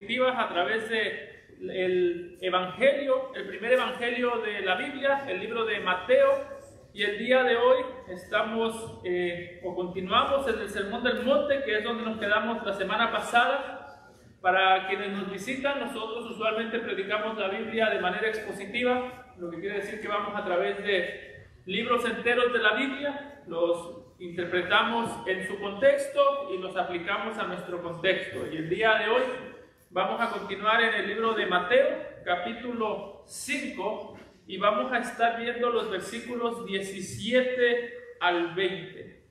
A través del Evangelio, el primer Evangelio de la Biblia, el libro de Mateo, y el día de hoy continuamos en el Sermón del Monte, que es donde nos quedamos la semana pasada. Para quienes nos visitan, nosotros usualmente predicamos la Biblia de manera expositiva, lo que quiere decir que vamos a través de libros enteros de la Biblia, los interpretamos en su contexto y los aplicamos a nuestro contexto. Y el día de hoy vamos a continuar en el libro de Mateo, capítulo 5, y vamos a estar viendo los versículos 17 al 20.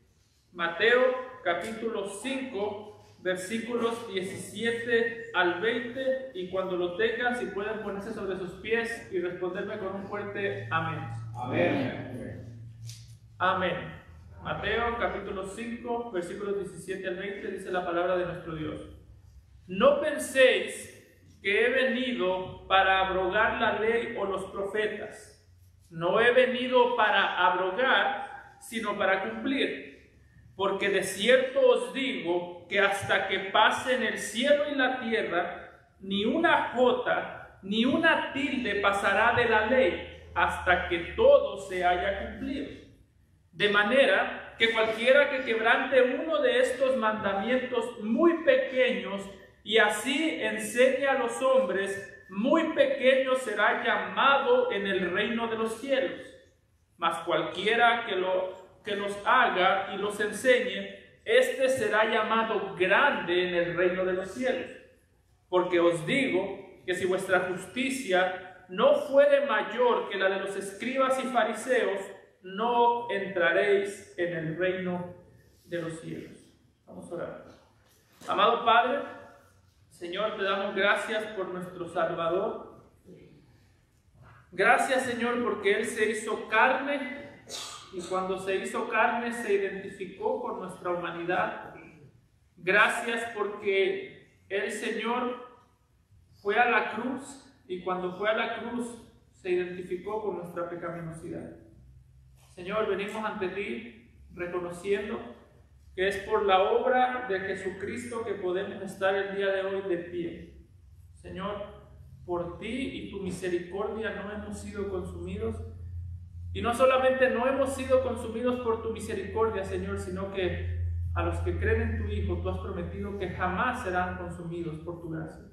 Mateo, capítulo 5, versículos 17 al 20, y cuando lo tengan, si pueden ponerse sobre sus pies y responderme con un fuerte amén. Amén. Amén. Mateo, capítulo 5, versículos 17 al 20, dice la palabra de nuestro Dios. No penséis que he venido para abrogar la ley o los profetas. No he venido para abrogar, sino para cumplir. Porque de cierto os digo que hasta que pasen el cielo y la tierra, ni una jota, ni una tilde pasará de la ley, hasta que todo se haya cumplido. De manera que cualquiera que quebrante uno de estos mandamientos muy pequeños, y así enseñe a los hombres, muy pequeño será llamado en el reino de los cielos. Mas cualquiera que los haga y los enseñe, éste será llamado grande en el reino de los cielos. Porque os digo que si vuestra justicia no fuere mayor que la de los escribas y fariseos, no entraréis en el reino de los cielos. Vamos a orar. Amado Padre, Señor, te damos gracias por nuestro Salvador. Gracias, Señor, porque Él se hizo carne, y cuando se hizo carne se identificó con nuestra humanidad. Gracias porque el Señor fue a la cruz, y cuando fue a la cruz se identificó con nuestra pecaminosidad. Señor, venimos ante ti reconociendo que es por la obra de Jesucristo que podemos estar el día de hoy de pie. Señor, por ti y tu misericordia no hemos sido consumidos. Y no solamente no hemos sido consumidos por tu misericordia, Señor, sino que a los que creen en tu Hijo, tú has prometido que jamás serán consumidos por tu gracia.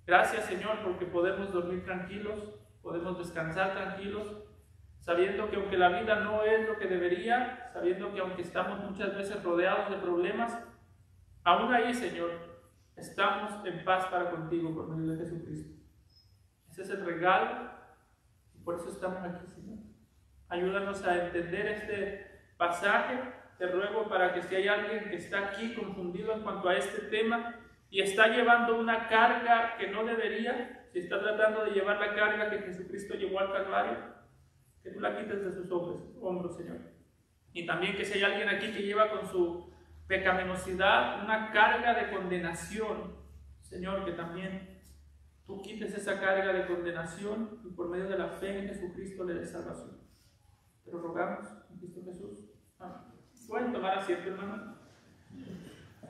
Gracias, Señor, porque podemos dormir tranquilos, podemos descansar tranquilos, sabiendo que aunque la vida no es lo que debería, sabiendo que aunque estamos muchas veces rodeados de problemas, aún ahí, Señor, estamos en paz para contigo por medio de Jesucristo. Ese es el regalo, y por eso estamos aquí, Señor. Ayúdanos a entender este pasaje. Te ruego para que si hay alguien que está aquí confundido en cuanto a este tema y está llevando una carga que no debería, si está tratando de llevar la carga que Jesucristo llevó al Calvario, que tú la quites de sus hombros, Señor. Y también que si hay alguien aquí que lleva con su pecaminosidad una carga de condenación, Señor, que también tú quites esa carga de condenación y por medio de la fe en Jesucristo le des salvación. Te lo rogamos en Cristo Jesús. Amén. Pueden tomar asiento, hermano.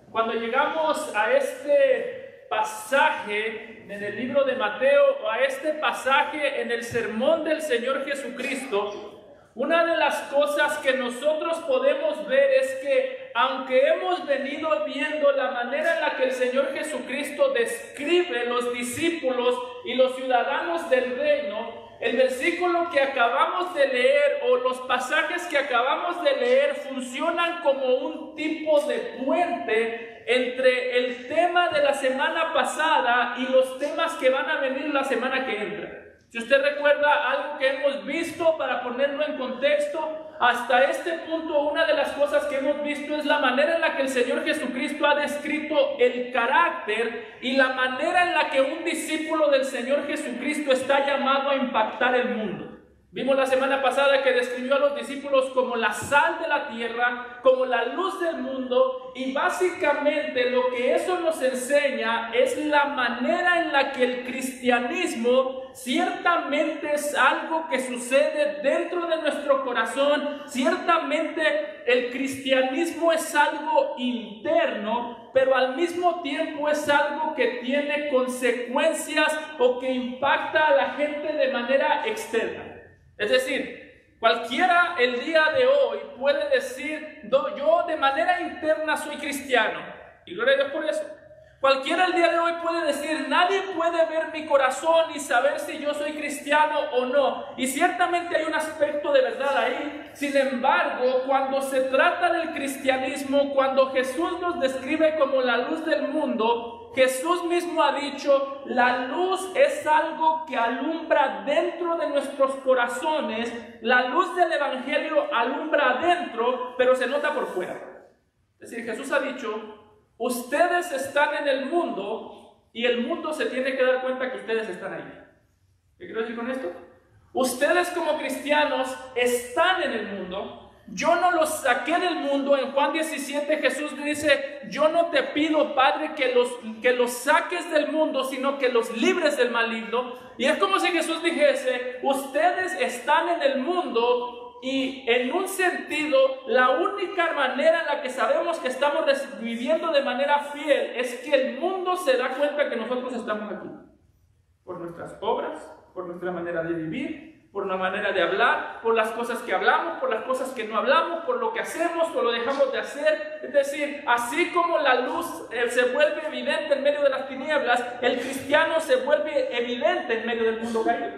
Cuando llegamos a este pasaje en el libro de Mateo, o a este pasaje en el sermón del Señor Jesucristo, una de las cosas que nosotros podemos ver es que aunque hemos venido viendo la manera en la que el Señor Jesucristo describe los discípulos y los ciudadanos del reino, el versículo que acabamos de leer o los pasajes que acabamos de leer funcionan como un tipo de puente entre el tema de la semana pasada y los temas que van a venir la semana que entra. Si usted recuerda algo que hemos visto, para ponerlo en contexto, hasta este punto una de las cosas que hemos visto es la manera en la que el Señor Jesucristo ha descrito el carácter y la manera en la que un discípulo del Señor Jesucristo está llamado a impactar el mundo. Vimos la semana pasada que describió a los discípulos como la sal de la tierra, como la luz del mundo, y básicamente lo que eso nos enseña es la manera en la que el cristianismo ciertamente es algo que sucede dentro de nuestro corazón. Ciertamente el cristianismo es algo interno, pero al mismo tiempo es algo que tiene consecuencias o que impacta a la gente de manera externa. Es decir, cualquiera el día de hoy puede decir, yo de manera interna soy cristiano, y gloria a Dios por eso. Cualquiera el día de hoy puede decir, nadie puede ver mi corazón y saber si yo soy cristiano o no. Y ciertamente hay un aspecto de verdad ahí. Sin embargo, cuando se trata del cristianismo, cuando Jesús nos describe como la luz del mundo, Jesús mismo ha dicho, la luz es algo que alumbra dentro de nuestros corazones. La luz del evangelio alumbra adentro, pero se nota por fuera. Es decir, Jesús ha dicho, ustedes están en el mundo y el mundo se tiene que dar cuenta que ustedes están ahí. ¿Qué quiero decir con esto? Ustedes como cristianos están en el mundo. Yo no los saqué del mundo. En Juan 17 Jesús dice, yo no te pido, Padre, que los saques del mundo, sino que los libres del maligno. Y es como si Jesús dijese, ustedes están en el mundo. Y en un sentido, la única manera en la que sabemos que estamos viviendo de manera fiel es que el mundo se da cuenta que nosotros estamos aquí. Por nuestras obras, por nuestra manera de vivir, por la manera de hablar, por las cosas que hablamos, por las cosas que no hablamos, por lo que hacemos o lo dejamos de hacer. Es decir, así como la luz se vuelve evidente en medio de las tinieblas, el cristiano se vuelve evidente en medio del mundo caído.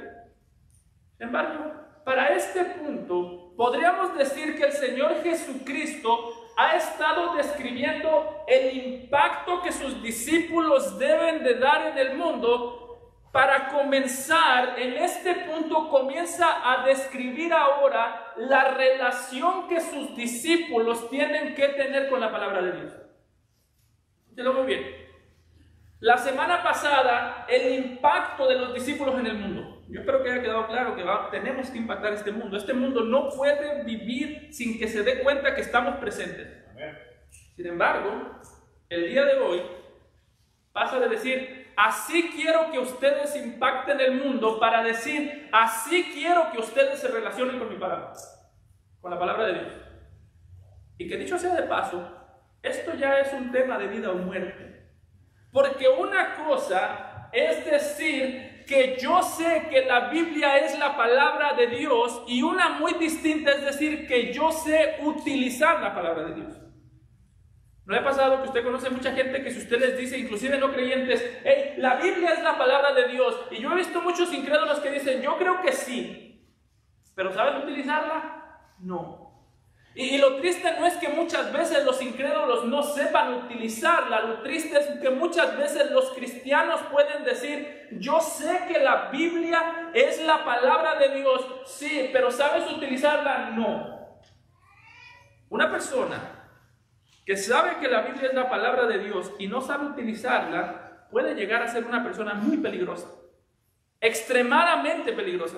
Sin embargo, para este punto, podríamos decir que el Señor Jesucristo ha estado describiendo el impacto que sus discípulos deben de dar en el mundo. Para comenzar, en este punto comienza a describir ahora la relación que sus discípulos tienen que tener con la palabra de Dios. Escúchelo muy bien. La semana pasada, el impacto de los discípulos en el mundo. Yo espero que haya quedado claro que tenemos que impactar este mundo. Este mundo no puede vivir sin que se dé cuenta que estamos presentes. Sin embargo, el día de hoy pasa de decir, así quiero que ustedes impacten el mundo, para decir, así quiero que ustedes se relacionen con mi palabra, con la palabra de Dios. Y que dicho sea de paso, esto ya es un tema de vida o muerte. Porque una cosa es decir que yo sé que la Biblia es la palabra de Dios, y una muy distinta es decir que yo sé utilizar la palabra de Dios. ¿No le ha pasado que usted conoce mucha gente que si usted les dice, inclusive no creyentes, hey, la Biblia es la palabra de Dios? Y yo he visto muchos incrédulos que dicen, yo creo que sí, pero ¿saben utilizarla? No. Y lo triste no es que muchas veces los incrédulos no sepan utilizarla. Lo triste es que muchas veces los cristianos pueden decir, yo sé que la Biblia es la palabra de Dios, sí, pero ¿sabes utilizarla? No. Una persona que sabe que la Biblia es la palabra de Dios y no sabe utilizarla, puede llegar a ser una persona muy peligrosa, extremadamente peligrosa.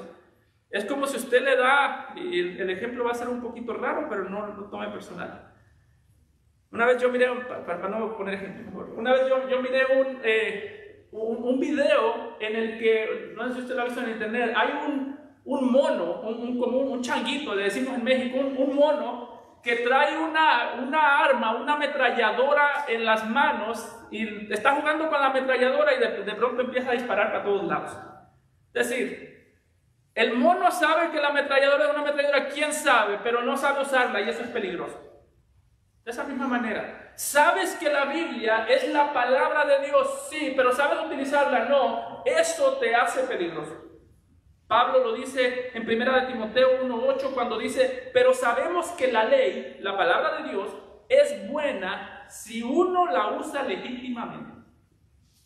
Es como si usted le da, y el ejemplo va a ser un poquito raro, pero no lo tome personal. Una vez yo miré, para no poner ejemplo mejor, una vez yo miré un video en el que, no sé si usted lo ha visto en internet, hay un mono, como un changuito, le decimos en México, un mono que trae una arma, una ametralladora en las manos, y está jugando con la ametralladora y de pronto empieza a disparar para todos lados. Es decir, el mono sabe que la ametralladora es una ametralladora, quién sabe, pero no sabe usarla, y eso es peligroso. De esa misma manera, sabes que la Biblia es la palabra de Dios, sí, pero sabes utilizarla, no, eso te hace peligroso. Pablo lo dice en 1 Timoteo 1:8 cuando dice, pero sabemos que la ley, la palabra de Dios, es buena si uno la usa legítimamente.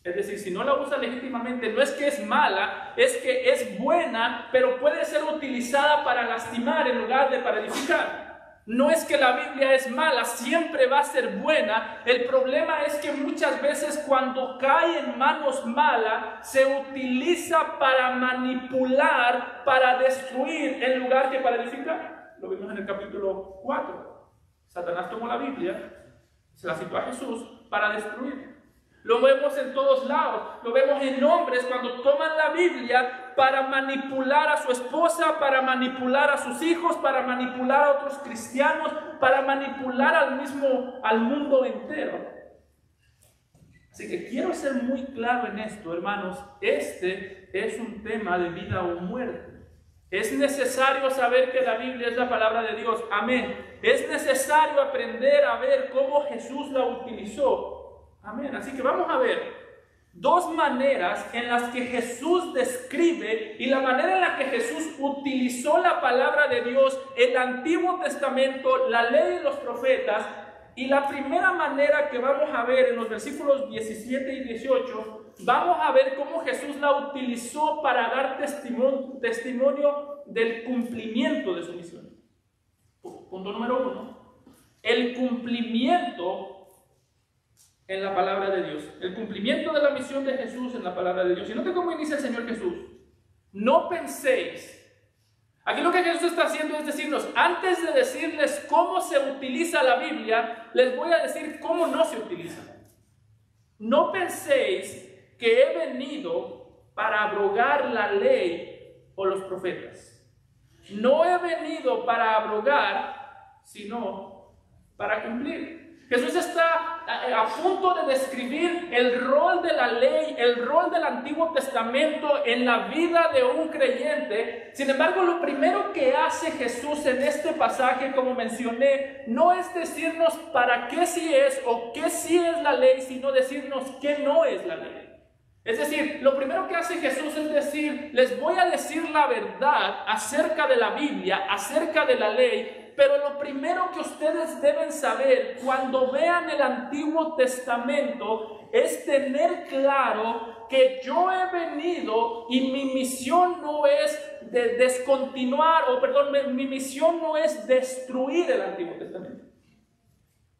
Es decir, si no la usa legítimamente, no es que es mala, es que es buena, pero puede ser utilizada para lastimar en lugar de para edificar. No es que la Biblia es mala, siempre va a ser buena. El problema es que muchas veces cuando cae en manos malas, se utiliza para manipular, para destruir, en lugar que para edificar. Lo vimos en el capítulo 4. Satanás tomó la Biblia, se la citó a Jesús para destruir. Lo vemos en todos lados, lo vemos en hombres cuando toman la Biblia para manipular a su esposa, para manipular a sus hijos, para manipular a otros cristianos, para manipular al mundo entero. Así que quiero ser muy claro en esto, hermanos. Este es un tema de vida o muerte. Es necesario saber que la Biblia es la palabra de Dios. Amén. Es necesario aprender a ver cómo Jesús la utilizó. Amén. Así que vamos a ver dos maneras en las que Jesús describe y la manera en la que Jesús utilizó la palabra de Dios, el Antiguo Testamento, la ley de los profetas. Y la primera manera que vamos a ver en los versículos 17 y 18, vamos a ver cómo Jesús la utilizó para dar testimonio del cumplimiento de su misión. Punto número 1. El cumplimiento en la palabra de Dios. El cumplimiento de la misión de Jesús en la palabra de Dios. Y note cómo inicia el Señor Jesús. No penséis. Aquí lo que Jesús está haciendo es decirnos, antes de decirles cómo se utiliza la Biblia, les voy a decir cómo no se utiliza. No penséis que he venido para abrogar la ley o los profetas. No he venido para abrogar, sino para cumplir. Jesús está a punto de describir el rol de la ley, el rol del Antiguo Testamento en la vida de un creyente. Sin embargo, lo primero que hace Jesús en este pasaje, como mencioné, no es decirnos para qué sí es o qué sí es la ley, sino decirnos qué no es la ley. Es decir, lo primero que hace Jesús es decir, les voy a decir la verdad acerca de la Biblia, acerca de la ley. Pero lo primero que ustedes deben saber cuando vean el Antiguo Testamento es tener claro que yo he venido y mi misión no es de descontinuar, mi misión no es destruir el Antiguo Testamento.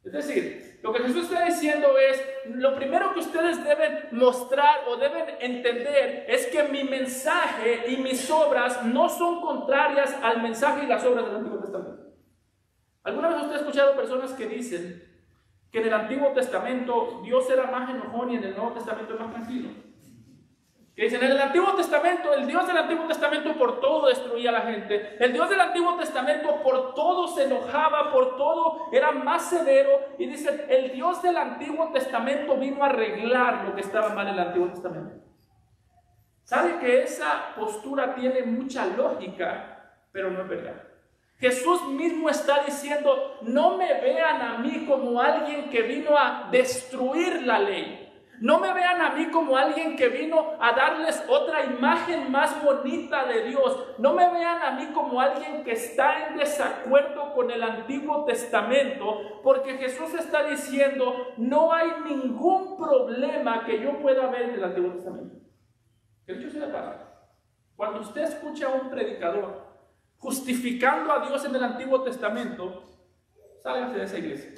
Es decir, lo que Jesús está diciendo es, lo primero que ustedes deben mostrar o deben entender es que mi mensaje y mis obras no son contrarias al mensaje y las obras del Antiguo Testamento. ¿Alguna vez usted ha escuchado personas que dicen que en el Antiguo Testamento Dios era más enojón y en el Nuevo Testamento es más tranquilo? Que dicen, en el Antiguo Testamento, el Dios del Antiguo Testamento por todo destruía a la gente. El Dios del Antiguo Testamento por todo se enojaba, por todo era más severo. Y dicen, el Dios del Antiguo Testamento vino a arreglar lo que estaba mal en el Antiguo Testamento. ¿Sabe que esa postura tiene mucha lógica, pero no es verdad? Jesús mismo está diciendo, no me vean a mí como alguien que vino a destruir la ley. No me vean a mí como alguien que vino a darles otra imagen más bonita de Dios. No me vean a mí como alguien que está en desacuerdo con el Antiguo Testamento, porque Jesús está diciendo, no hay ningún problema que yo pueda ver en el Antiguo Testamento. Que dicho sea de paso, cuando usted escucha a un predicador justificando a Dios en el Antiguo Testamento, sálgase de esa iglesia.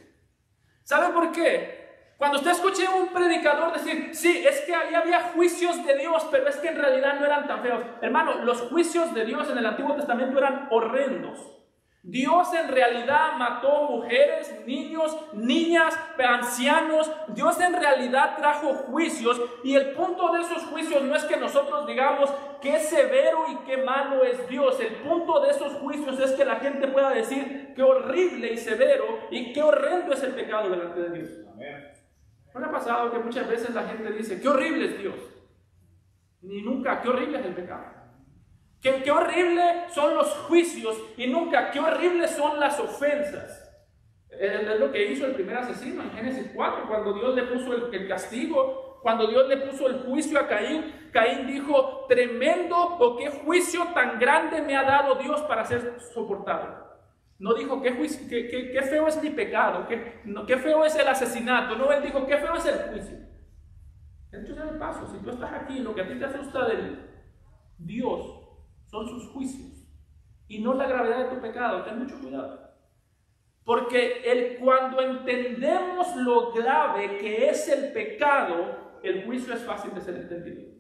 ¿Sabe por qué? Cuando usted escuche a un predicador decir, sí, es que ahí había juicios de Dios, pero es que en realidad no eran tan feos. Hermano, los juicios de Dios en el Antiguo Testamento eran horrendos. Dios en realidad mató mujeres, niños, niñas, ancianos. Dios en realidad trajo juicios, y el punto de esos juicios no es que nosotros digamos qué severo y qué malo es Dios. El punto de esos juicios es que la gente pueda decir qué horrible y severo y qué horrendo es el pecado delante de Dios. Amén. ¿No le ha pasado que muchas veces la gente dice qué horrible es Dios? Ni nunca qué horrible es el pecado. Qué horrible son los juicios, y nunca qué horribles son las ofensas. Es lo que hizo el primer asesino en Génesis 4, cuando Dios le puso el castigo, cuando Dios le puso el juicio a Caín. Caín dijo, tremendo o qué juicio tan grande me ha dado Dios para ser soportado. No dijo qué feo es mi pecado, qué feo es el asesinato. No, él dijo qué feo es el juicio. Esto es el paso. Si tú estás aquí, lo que a ti te asusta de Dios son sus juicios y no la gravedad de tu pecado. Ten mucho cuidado. Porque cuando entendemos lo grave que es el pecado, el juicio es fácil de ser entendido.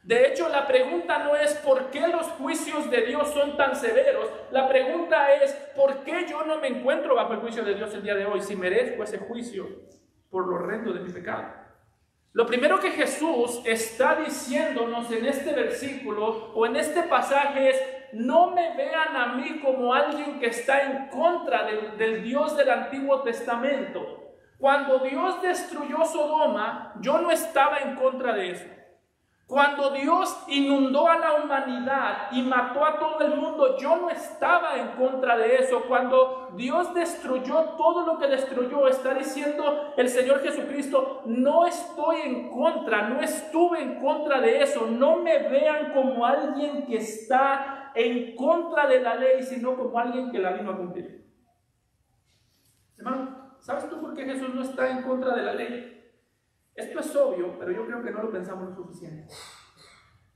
De hecho, la pregunta no es ¿por qué los juicios de Dios son tan severos? La pregunta es ¿por qué yo no me encuentro bajo el juicio de Dios el día de hoy si merezco ese juicio por lo horrendo de mi pecado? Lo primero que Jesús está diciéndonos en este versículo o en este pasaje es: no me vean a mí como alguien que está en contra del Dios del Antiguo Testamento. Cuando Dios destruyó Sodoma, yo no estaba en contra de eso. Cuando Dios inundó a la humanidad y mató a todo el mundo, yo no estaba en contra de eso. Cuando Dios destruyó todo lo que destruyó, está diciendo el Señor Jesucristo: no estoy en contra, no estuve en contra de eso. No me vean como alguien que está en contra de la ley, sino como alguien que la vino a cumplir. Hermano, ¿sabes tú por qué Jesús no está en contra de la ley? Esto es obvio, pero yo creo que no lo pensamos lo suficiente.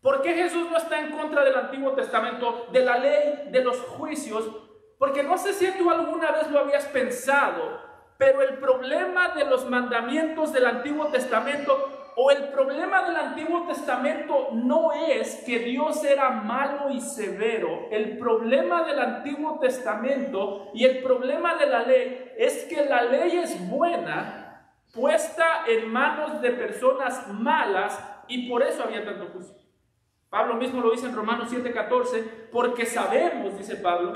¿Por qué Jesús no está en contra del Antiguo Testamento, de la ley, de los juicios? Porque no sé si tú alguna vez lo habías pensado, pero el problema de los mandamientos del Antiguo Testamento, o el problema del Antiguo Testamento, no es que Dios era malo y severo. El problema del Antiguo Testamento y el problema de la ley es que la ley es buena, puesta en manos de personas malas, y por eso había tanto juicio. Pablo mismo lo dice en Romanos 7:14, porque sabemos, dice Pablo,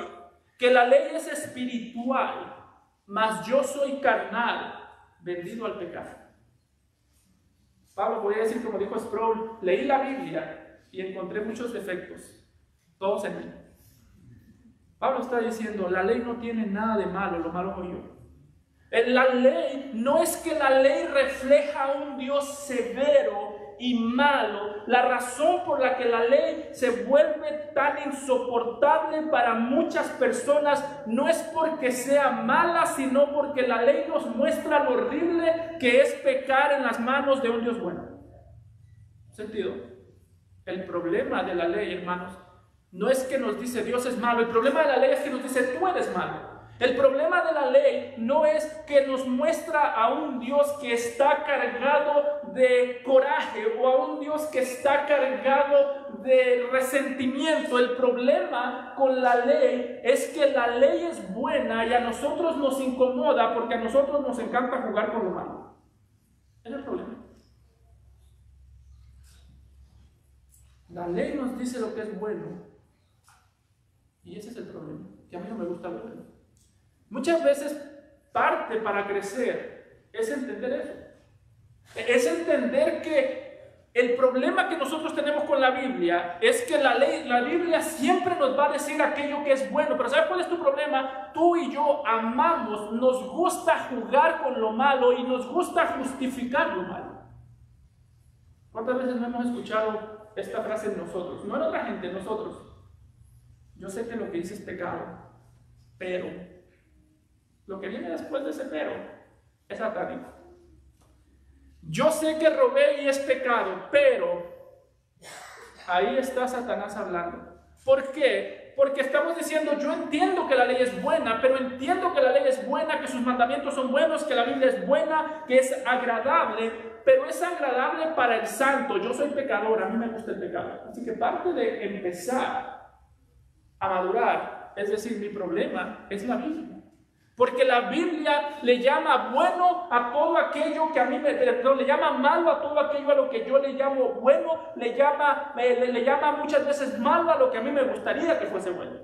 que la ley es espiritual, mas yo soy carnal, vendido al pecado. Pablo podría decir, como dijo Sproul: leí la Biblia y encontré muchos defectos, todos en mí. Pablo está diciendo: la ley no tiene nada de malo, lo malo soy yo. La ley no es que la ley refleja a un Dios severo y malo. La razón por la que la ley se vuelve tan insoportable para muchas personas no es porque sea mala, sino porque la ley nos muestra lo horrible que es pecar en las manos de un Dios bueno. ¿Sentido? El problema de la ley, hermanos, no es que nos dice Dios es malo. El problema de la ley es que nos dice tú eres malo. El problema de la ley no es que nos muestra a un Dios que está cargado de coraje o a un Dios que está cargado de resentimiento. El problema con la ley es que la ley es buena y a nosotros nos incomoda porque a nosotros nos encanta jugar con lo malo. Ese es el problema. La ley nos dice lo que es bueno y ese es el problema, que a mí no me gusta lo bueno. Muchas veces parte para crecer es entender eso. Es entender que el problema que nosotros tenemos con la Biblia es que la Biblia siempre nos va a decir aquello que es bueno. Pero ¿sabes cuál es tu problema? Tú y yo amamos, nos gusta jugar con lo malo y nos gusta justificar lo malo. ¿Cuántas veces no hemos escuchado esta frase en nosotros? No en otra gente, en nosotros. Yo sé que lo que hice es pecado, pero lo que viene después de ese pero es satánico. Yo sé que robé y es pecado, pero ahí está Satanás hablando. ¿Por qué? Porque estamos diciendo, yo entiendo que la ley es buena, pero entiendo que la ley es buena, que sus mandamientos son buenos, que la Biblia es buena, que es agradable, pero es agradable para el santo. Yo soy pecador, a mí me gusta el pecado. Así que parte de empezar a madurar, es decir, mi problema es la Biblia. Porque la Biblia le llama bueno a todo aquello que a mí le llama malo a todo aquello a lo que yo le llamo bueno, le llama muchas veces malo a lo que a mí me gustaría que fuese bueno.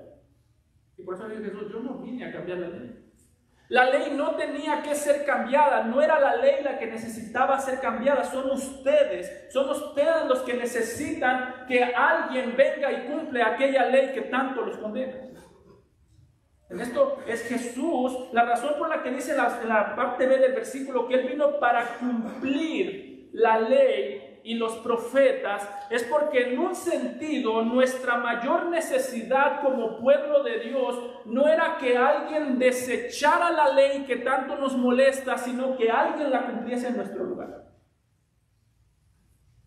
Y por eso dice Jesús, yo no vine a cambiar la ley. La ley no tenía que ser cambiada, no era la ley la que necesitaba ser cambiada, son ustedes los que necesitan que alguien venga y cumple aquella ley que tanto los condena. En esto es Jesús, la razón por la que dice la parte B del versículo que Él vino para cumplir la ley y los profetas, es porque en un sentido nuestra mayor necesidad como pueblo de Dios no era que alguien desechara la ley que tanto nos molesta, sino que alguien la cumpliese en nuestro lugar.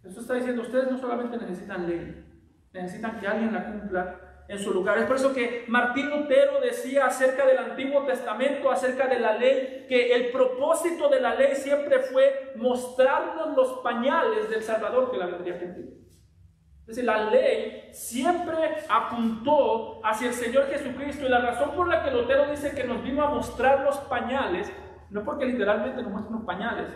Jesús está diciendo, ustedes no solamente necesitan ley, necesitan que alguien la cumpla. en su lugar. Es por eso que Martín Lutero decía acerca del Antiguo Testamento, acerca de la ley, que el propósito de la ley siempre fue mostrarnos los pañales del Salvador que la vendría a cumplir. Es decir, la ley siempre apuntó hacia el Señor Jesucristo, y la razón por la que Lutero dice que nos vino a mostrar los pañales, no porque literalmente nos muestra unos pañales,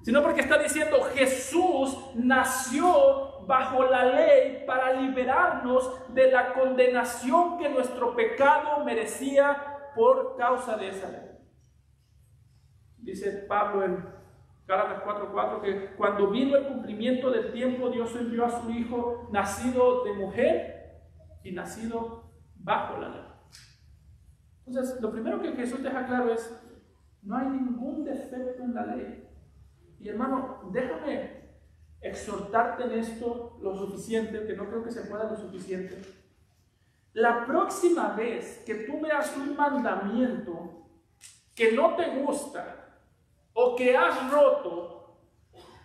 sino porque está diciendo Jesús nació bajo la ley para liberarnos de la condenación que nuestro pecado merecía por causa de esa ley. Dice Pablo en Gálatas 4:4 que cuando vino el cumplimiento del tiempo, Dios envió a su Hijo nacido de mujer y nacido bajo la ley. Entonces, lo primero que Jesús deja claro es: no hay ningún defecto en la ley. Y hermano, déjame exhortarte en esto lo suficiente, que no creo que se pueda lo suficiente. La próxima vez que tú veas un mandamiento que no te gusta o que has roto,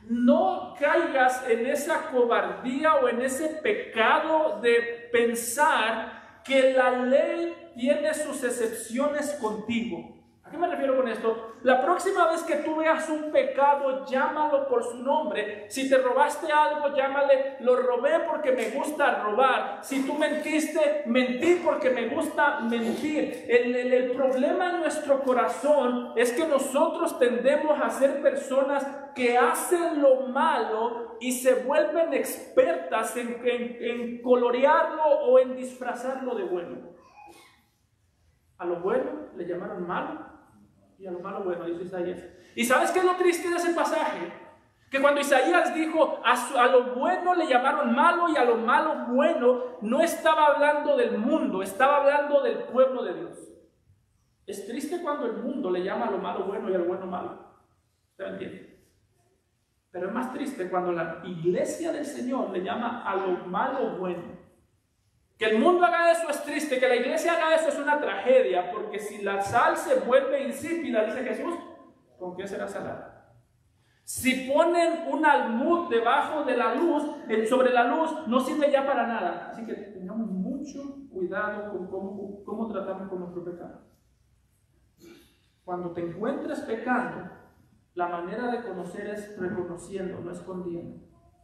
no caigas en esa cobardía o en ese pecado de pensar que la ley tiene sus excepciones contigo. ¿A qué me refiero con esto? La próxima vez que tú veas un pecado, llámalo por su nombre. Si te robaste algo, llámale, lo robé porque me gusta robar. Si tú mentiste, mentí porque me gusta mentir. El problema en nuestro corazón es que nosotros tendemos a ser personas que hacen lo malo y se vuelven expertas en colorearlo o en disfrazarlo de bueno. A lo bueno le llamaron malo y a lo malo bueno, dice Isaías. ¿Y sabes qué es lo triste de ese pasaje? Que cuando Isaías dijo a lo bueno le llamaron malo y a lo malo bueno, no estaba hablando del mundo, estaba hablando del pueblo de Dios. Es triste cuando el mundo le llama a lo malo bueno y a lo bueno malo. ¿Usted entiende? Pero es más triste cuando la iglesia del Señor le llama a lo malo bueno. Que el mundo haga eso es triste, que la iglesia haga eso es una tragedia, porque si la sal se vuelve insípida, dice Jesús, ¿con qué será salada? Si ponen un almud debajo de la luz, sobre la luz, no sirve ya para nada. Así que tengamos mucho cuidado con cómo tratamos con nuestro pecado. Cuando te encuentres pecando, la manera de conocer es reconociendo, no escondiendo.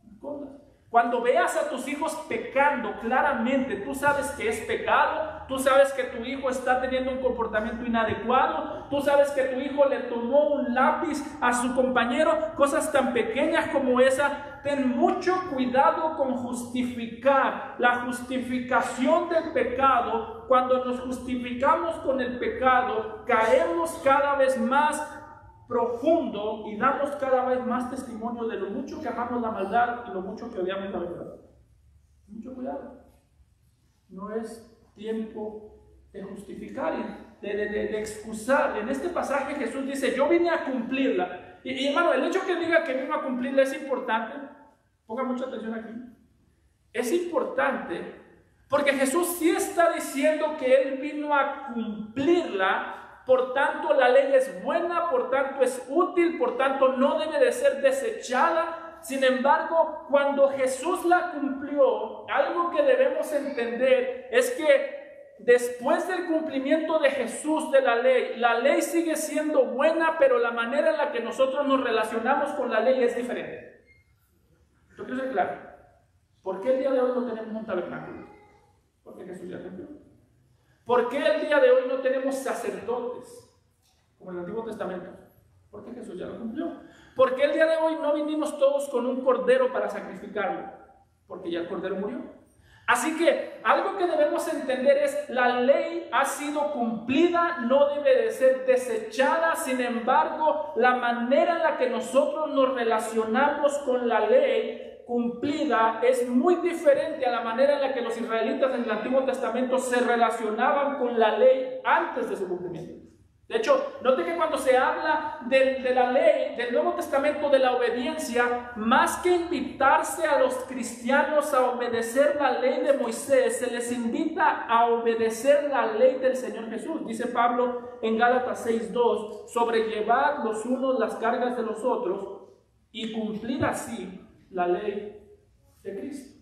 No escondas. Cuando veas a tus hijos pecando claramente, tú sabes que es pecado, tú sabes que tu hijo está teniendo un comportamiento inadecuado, tú sabes que tu hijo le tomó un lápiz a su compañero, cosas tan pequeñas como esa. Ten mucho cuidado con justificar. La justificación del pecado, cuando nos justificamos con el pecado, caemos cada vez más profundo y damos cada vez más testimonio de lo mucho que amamos la maldad y lo mucho que odiamos la verdad. Mucho cuidado. No es tiempo de justificar y de excusar. En este pasaje Jesús dice: yo vine a cumplirla. Y hermano, el hecho que diga que vino a cumplirla es importante. Ponga mucha atención aquí. Es importante porque Jesús sí está diciendo que Él vino a cumplirla. Por tanto, la ley es buena, por tanto es útil, por tanto no debe de ser desechada. Sin embargo, cuando Jesús la cumplió, algo que debemos entender es que después del cumplimiento de Jesús de la ley sigue siendo buena, pero la manera en la que nosotros nos relacionamos con la ley es diferente. Yo quiero ser claro. ¿Por qué el día de hoy no tenemos un tabernáculo? Porque Jesús ya cumplió. ¿Por qué el día de hoy no tenemos sacerdotes como en el Antiguo Testamento? Porque Jesús ya lo cumplió. ¿Por qué el día de hoy no vinimos todos con un cordero para sacrificarlo? Porque ya el cordero murió. Así que algo que debemos entender es: la ley ha sido cumplida, no debe de ser desechada. Sin embargo, la manera en la que nosotros nos relacionamos con la ley cumplida es muy diferente a la manera en la que los israelitas en el Antiguo Testamento se relacionaban con la ley antes de su cumplimiento. De hecho, note que cuando se habla de la ley, del Nuevo Testamento, de la obediencia, más que invitarse a los cristianos a obedecer la ley de Moisés, se les invita a obedecer la ley del Señor Jesús. Dice Pablo en Gálatas 6:2, sobrellevad los unos las cargas de los otros y cumplir así la ley de Cristo.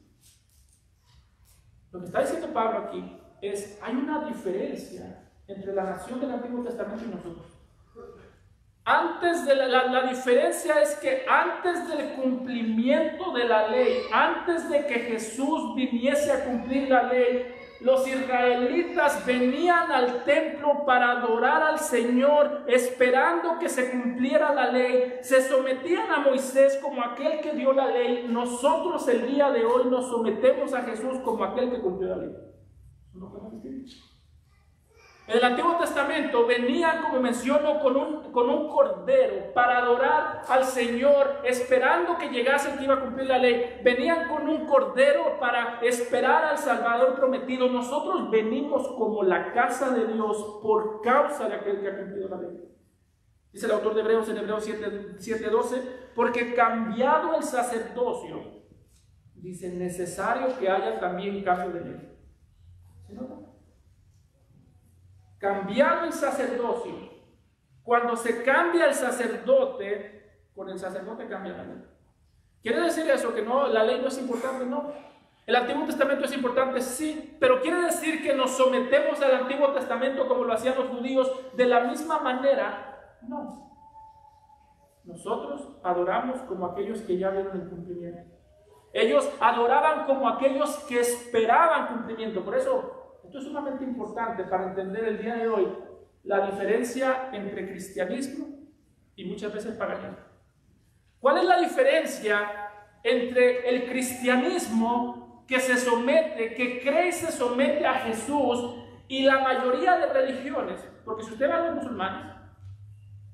Lo que está diciendo Pablo aquí hay una diferencia entre la nación del Antiguo Testamento y nosotros. Antes de la diferencia es que antes del cumplimiento de la ley, antes de que Jesús viniese a cumplir la ley, los israelitas venían al templo para adorar al Señor, esperando que se cumpliera la ley. Se sometían a Moisés como aquel que dio la ley. Nosotros el día de hoy nos sometemos a Jesús como aquel que cumplió la ley. En el Antiguo Testamento venían, como menciono, con un cordero para adorar al Señor, esperando que llegase el que iba a cumplir la ley. Venían con un cordero para esperar al Salvador prometido. Nosotros venimos como la casa de Dios por causa de aquel que ha cumplido la ley. Dice el autor de Hebreos en Hebreos 7:12, porque cambiado el sacerdocio, dice, necesario que haya también cambio de ley. ¿Se nota? Cambiado el sacerdocio. Cuando se cambia el sacerdote, con el sacerdote cambia la ley. ¿Quiere decir eso? Que no, la ley no es importante, no. El Antiguo Testamento es importante, sí, pero quiere decir que nos sometemos al Antiguo Testamento como lo hacían los judíos de la misma manera, no. Nosotros adoramos como aquellos que ya vieron el cumplimiento. Ellos adoraban como aquellos que esperaban cumplimiento. Por eso esto es sumamente importante para entender el día de hoy la diferencia entre cristianismo y muchas veces paganismo. ¿Cuál es la diferencia entre el cristianismo que se somete, que cree y se somete a Jesús, y la mayoría de religiones? Porque si usted va a los musulmanes,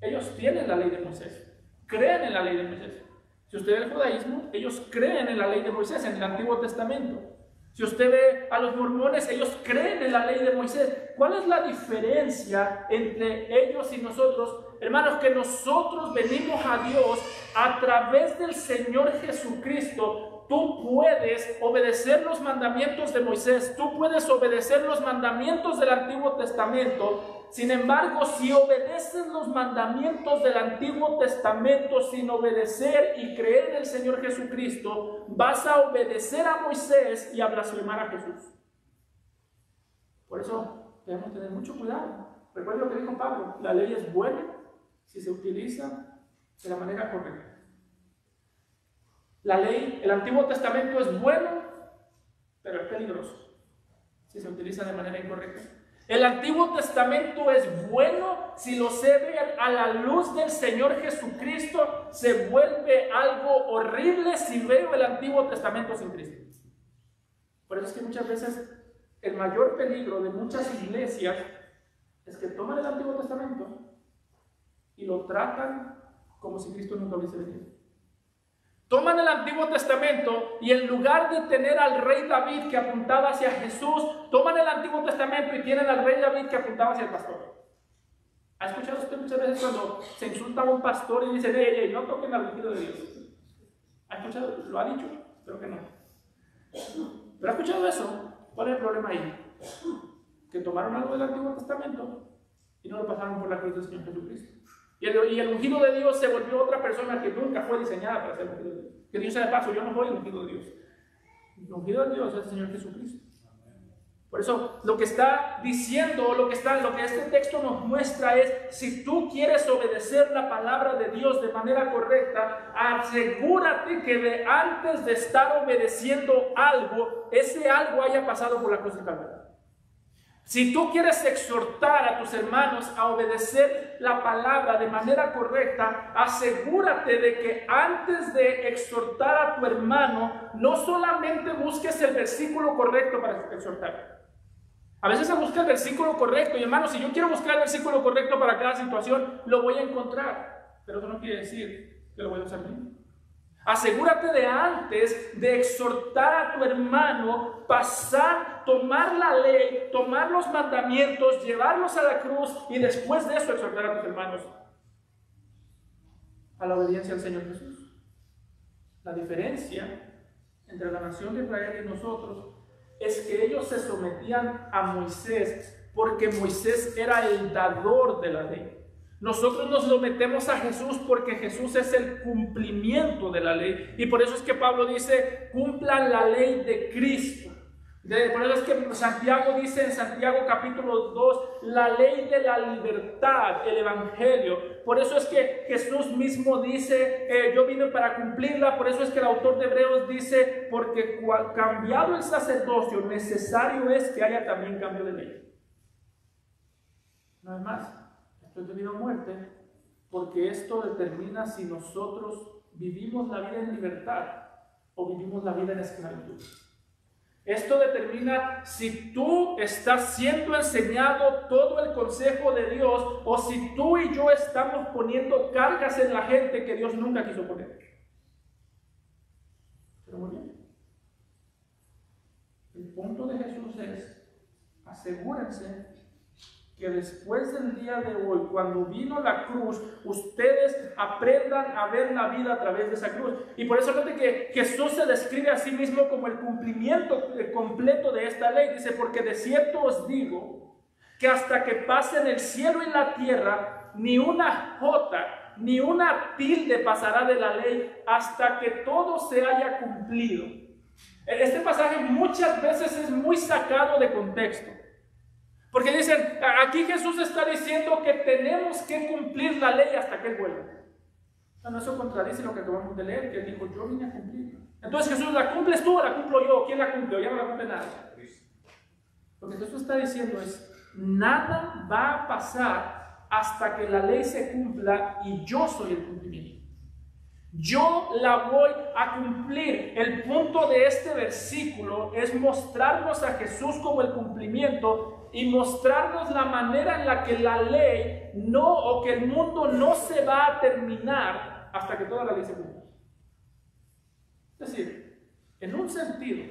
ellos tienen la ley de Moisés, creen en la ley de Moisés. Si usted ve el judaísmo, ellos creen en la ley de Moisés, en el Antiguo Testamento. Si usted ve a los mormones, ellos creen en la ley de Moisés. ¿Cuál es la diferencia entre ellos y nosotros? Hermanos, que nosotros venimos a Dios a través del Señor Jesucristo. Tú puedes obedecer los mandamientos de Moisés, tú puedes obedecer los mandamientos del Antiguo Testamento. Sin embargo, si obedeces los mandamientos del Antiguo Testamento sin obedecer y creer en el Señor Jesucristo, vas a obedecer a Moisés y a blasfemar a Jesús. Por eso debemos tener mucho cuidado. Recuerda lo que dijo Pablo: la ley es buena si se utiliza de la manera correcta. La ley, el Antiguo Testamento es bueno, pero es peligroso si se utiliza de manera incorrecta. El Antiguo Testamento es bueno si lo se ve a la luz del Señor Jesucristo. Se vuelve algo horrible si veo el Antiguo Testamento sin Cristo. Por eso es que muchas veces el mayor peligro de muchas iglesias es que toman el Antiguo Testamento y lo tratan como si Cristo nunca hubiese venido. Toman el Antiguo Testamento y en lugar de tener al rey David que apuntaba hacia Jesús, toman el Antiguo Testamento y tienen al rey David que apuntaba hacia el pastor. ¿Ha escuchado usted muchas veces cuando se insulta a un pastor y dice, hey, no toquen al ungido de Dios? ¿Ha escuchado? ¿Lo ha dicho? Espero que no. ¿Pero ha escuchado eso? ¿Cuál es el problema ahí? Que tomaron algo del Antiguo Testamento y no lo pasaron por la cruz del Señor Jesucristo. Y el ungido de Dios se volvió otra persona que nunca fue diseñada para ser ungido de Dios. Que Dios sea de paso, yo no soy el ungido de Dios. El ungido de Dios es el Señor Jesucristo. Por eso lo que está diciendo, lo que este texto nos muestra es: si tú quieres obedecer la palabra de Dios de manera correcta, asegúrate que antes de estar obedeciendo algo, ese algo haya pasado por la cruz del Calvario. Si tú quieres exhortar a tus hermanos a obedecer la palabra de manera correcta, asegúrate de que antes de exhortar a tu hermano, no solamente busques el versículo correcto para exhortar. A veces se busca el versículo correcto, y hermano, si yo quiero buscar el versículo correcto para cada situación, lo voy a encontrar. Pero eso no quiere decir que lo voy a usar bien. Asegúrate de antes de exhortar a tu hermano, tomar la ley, tomar los mandamientos, llevarlos a la cruz y después de eso exhortar a tus hermanos a la obediencia al Señor Jesús. La diferencia entre la nación de Israel y nosotros es que ellos se sometían a Moisés porque Moisés era el dador de la ley. Nosotros nos lo metemos a Jesús porque Jesús es el cumplimiento de la ley. Y por eso es que Pablo dice: cumplan la ley de Cristo. Por eso es que Santiago dice en Santiago capítulo 2, la ley de la libertad, el evangelio. Por eso es que Jesús mismo dice, yo vine para cumplirla. Por eso es que el autor de Hebreos dice, porque cambiado el sacerdocio, necesario es que haya también cambio de ley. No es más, esto es debido a muerte, porque esto determina si nosotros vivimos la vida en libertad o vivimos la vida en esclavitud. Esto determina si tú estás siendo enseñado todo el consejo de Dios o si tú y yo estamos poniendo cargas en la gente que Dios nunca quiso poner. Pero muy bien. El punto de Jesús es, asegúrense que después del día de hoy, cuando vino la cruz, ustedes aprendan a ver la vida a través de esa cruz. Y por eso fíjate que Jesús se describe a sí mismo como el cumplimiento completo de esta ley. Dice, porque de cierto os digo, que hasta que pasen el cielo y la tierra, ni una jota, ni una tilde pasará de la ley, hasta que todo se haya cumplido. Este pasaje muchas veces es muy sacado de contexto. Porque dicen, aquí Jesús está diciendo que tenemos que cumplir la ley hasta que Él vuelva. No, eso contradice lo que acabamos de leer, que Él dijo, yo vine a cumplir. Entonces Jesús, ¿la cumples tú o la cumplo yo? ¿Quién la cumple? Ya no la cumple nadie. Lo que Jesús está diciendo es, nada va a pasar hasta que la ley se cumpla y yo soy el cumplimiento. Yo la voy a cumplir. El punto de este versículo es mostrarnos a Jesús como el cumplimiento y mostrarnos la manera en la que la ley o que el mundo no se va a terminar hasta que toda la ley se cumpla. Es decir, en un sentido,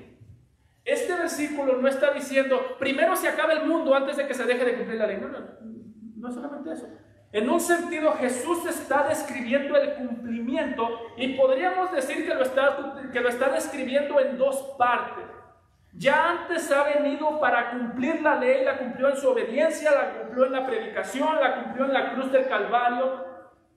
este versículo no está diciendo primero se acaba el mundo antes de que se deje de cumplir la ley. No es solamente eso. En un sentido, Jesús está describiendo el cumplimiento y podríamos decir que lo está describiendo en dos partes. Ya antes ha venido para cumplir la ley, la cumplió en su obediencia, la cumplió en la predicación, la cumplió en la cruz del Calvario,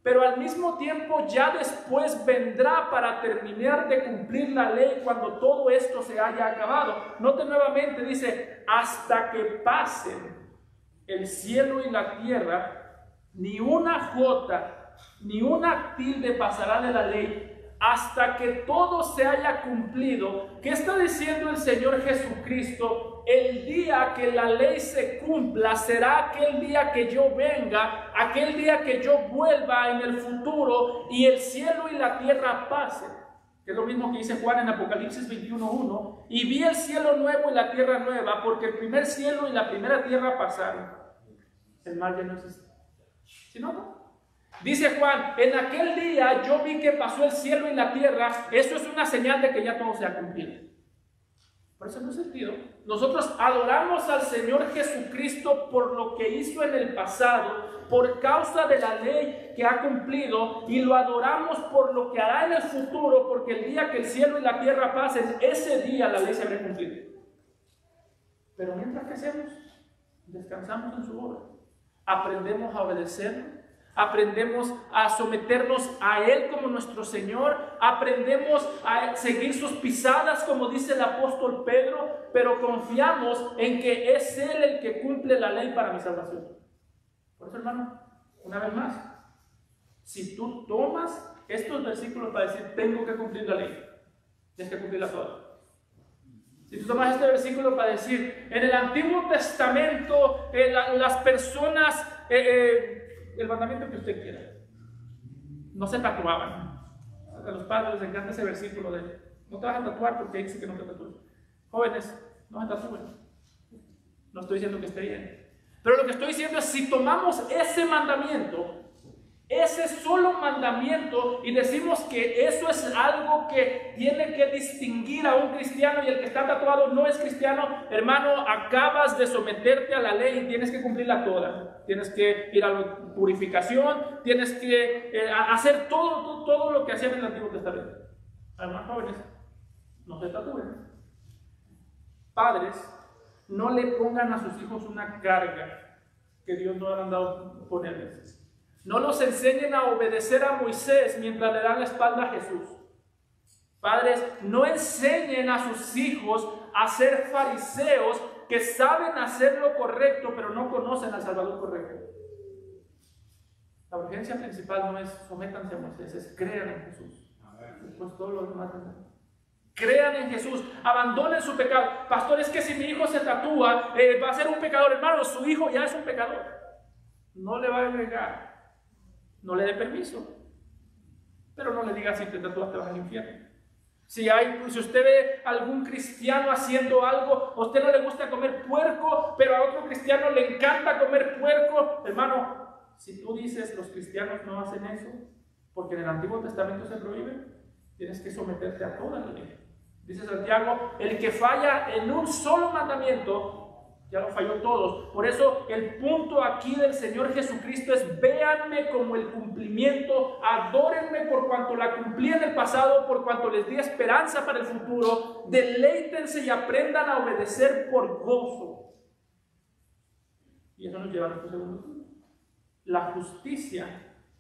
pero al mismo tiempo ya después vendrá para terminar de cumplir la ley cuando todo esto se haya acabado. Note nuevamente, dice, hasta que pasen el cielo y la tierra, ni una jota, ni una tilde pasará de la ley hasta que todo se haya cumplido. ¿Qué está diciendo el Señor Jesucristo? El día que la ley se cumpla será aquel día que yo venga, aquel día que yo vuelva en el futuro y el cielo y la tierra pasen. Es lo mismo que dice Juan en Apocalipsis 21:1. Y vi el cielo nuevo y la tierra nueva, porque el primer cielo y la primera tierra pasaron. El mar ya no existe. ¿Sí nota? Dice Juan, en aquel día yo vi que pasó el cielo y la tierra. Eso es una señal de que ya todo se ha cumplido. Por eso, en un sentido, nosotros adoramos al Señor Jesucristo por lo que hizo en el pasado, por causa de la ley que ha cumplido, y lo adoramos por lo que hará en el futuro, porque el día que el cielo y la tierra pasen, ese día la ley se habrá cumplido. Pero mientras que hacemos, descansamos en su obra, aprendemos a obedecerlo, aprendemos a someternos a Él como nuestro Señor, aprendemos a seguir sus pisadas como dice el apóstol Pedro, pero confiamos en que es Él el que cumple la ley para mi salvación. Por eso, hermano, una vez más, si tú tomas estos versículos para decir tengo que cumplir la ley, tienes que cumplirla toda. Si tú tomas este versículo para decir en el Antiguo Testamento las personas el mandamiento que usted quiera, no se tatuaban. A los padres les encanta ese versículo de no te vas a tatuar porque dice que no te tatúes. Jóvenes, no se tatúen. No estoy diciendo que esté bien, pero lo que estoy diciendo es si tomamos ese mandamiento, ese solo mandamiento, y decimos que eso es algo que tiene que distinguir a un cristiano, y el que está tatuado no es cristiano, hermano, acabas de someterte a la ley y tienes que cumplirla toda. Tienes que ir a la purificación, tienes que hacer todo lo que hacían en el Antiguo Testamento. Además, jóvenes, no se tatúen. Padres, no le pongan a sus hijos una carga que Dios no ha mandado ponerles. No los enseñen a obedecer a Moisés mientras le dan la espalda a Jesús. Padres, no enseñen a sus hijos a ser fariseos que saben hacer lo correcto, pero no conocen al Salvador correcto. La urgencia principal no es sométanse a Moisés, es crean en Jesús. Después todo lo demás. Crean en Jesús, abandonen su pecado. Pastor, es que si mi hijo se tatúa, va a ser un pecador. Hermano, su hijo ya es un pecador. No le va a agregar, no le dé permiso. Pero no le diga, si te tatúas te vas al infierno. Si usted ve a algún cristiano haciendo algo, a usted no le gusta comer puerco, pero a otro cristiano le encanta comer puerco, hermano, si tú dices los cristianos no hacen eso, porque en el Antiguo Testamento se prohíbe, tienes que someterte a toda la ley. Dice Santiago, el que falla en un solo mandamiento, ya lo falló todos. Por eso el punto aquí del Señor Jesucristo es: véanme como el cumplimiento, adórenme por cuanto la cumplí en el pasado, por cuanto les di esperanza para el futuro, deleítense y aprendan a obedecer por gozo. Y eso nos lleva a nuestro segundo punto: la justicia